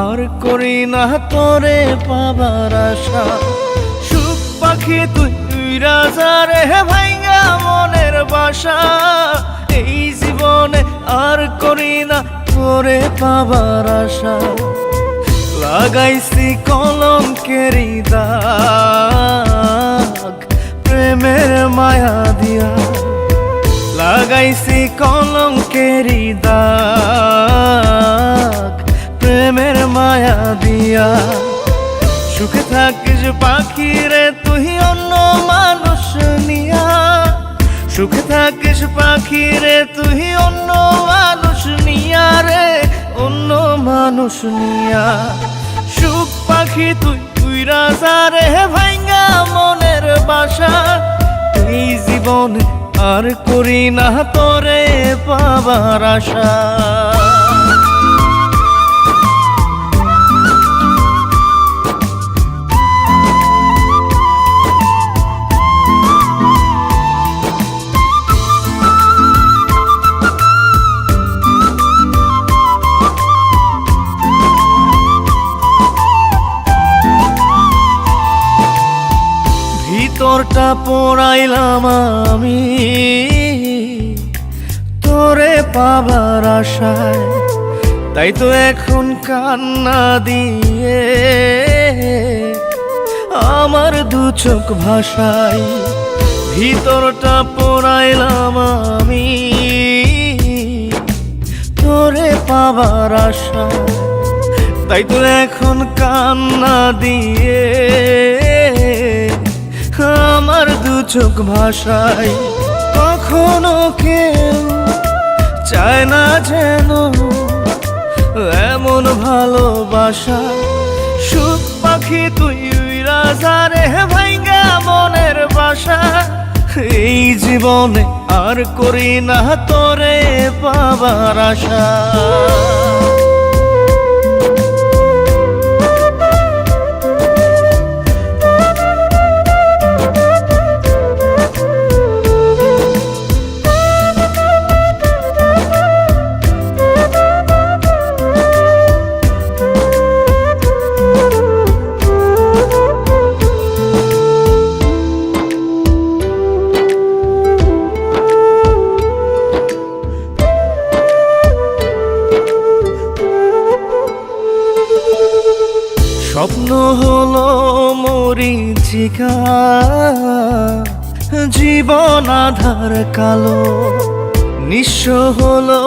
আর করি না তোরে পাবার আশা। সুখ পাখি তুই উইরা যা রে ভাইঙ্গা মনের বাসা। এই জীবনে আর করি না তোরে পাবার আশা। লাগাইছি কলঙ্কেরি দাগ প্রেমের মায়া দিয়া। লাগাইছি কলঙ্কেরি দাগ প্রেমের মায়া দিয়া। সুখে থাকিস পাখি রে তুই অন্য মানুষ নিয়া। সুখে থাকিস পাখি রে তুই অন্য মানুষ নিয়া রে, অন্য মানুষ নিয়া। সুখ পাখি তুই উইরা যা রে ভাইঙ্গা মনের বাসা। এই জীবনে আর করি না তোরে পাবার আশা। ভিতরটা পোড়াইলাম আমি তোরে পাবার আশায়। তাই তো এখন কান্না দিয়ে আমার দু চোখ ভাষায়। ভিতরটা পোড়াইলাম আমি তোরে পাবার আশায়। তাই তো এখন কান্না দিয়ে আমার দু চোখ ভাষায়। কখনো কেউ চায় না যেন এমন ভালোবাসা। সুখ পাখি তুই উইরা যা রে ভাইঙ্গা মনের বাসা। এই জীবনে আর করি না তোরে পাবার আশা। স্বপ্ন হলো মরীচিকা, জীবন আধার কালো। নিঃস্ব হলো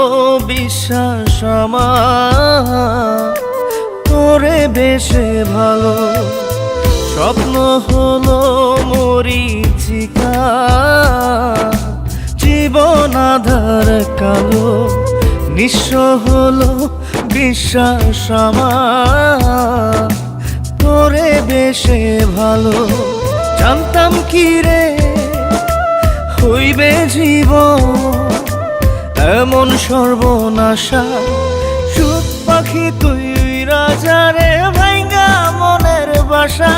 বিশ্বাস আমার তোরে বেশে ভালো। স্বপ্ন হলো মরীচিকা, জীবন আধার কালো। নিঃস্ব হলো বিশ্বাস আমার তোরে বেশে ভালো। জানতাম কি রে হইবে জীবন এমন সর্বনাশা। সুখ পাখি তুই উইরা যা রে ভাইঙ্গা মনের বাসা।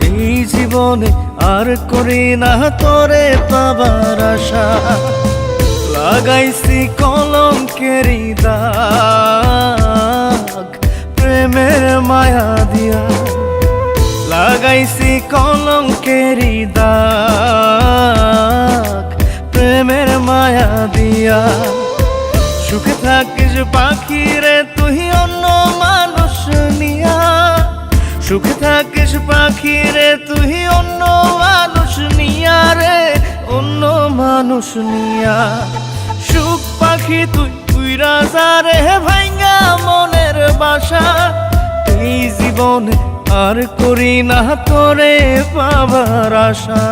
এই জীবনে আর করি না তোরে পাবার আশা। লাগাইছি কলঙ্কেরি দাগ প্রেমের মায়া দিয়া। লাগাইছি কলঙ্কেরি দাগ প্রেমের মায়া দিয়া। সুখে থাকিস পাখি রে তুই অন্য মানুষ নিয়া। সুখে থাকিস পাখি রে তুই অন্য মানুষ নিয়া রে, অন্য মানুষ নিয়া। সুখ পাখি তুই উইরা যা রে ভাইঙ্গা মনের বাসা। এই জীবনে আর করি না তোরে পাবার আশা।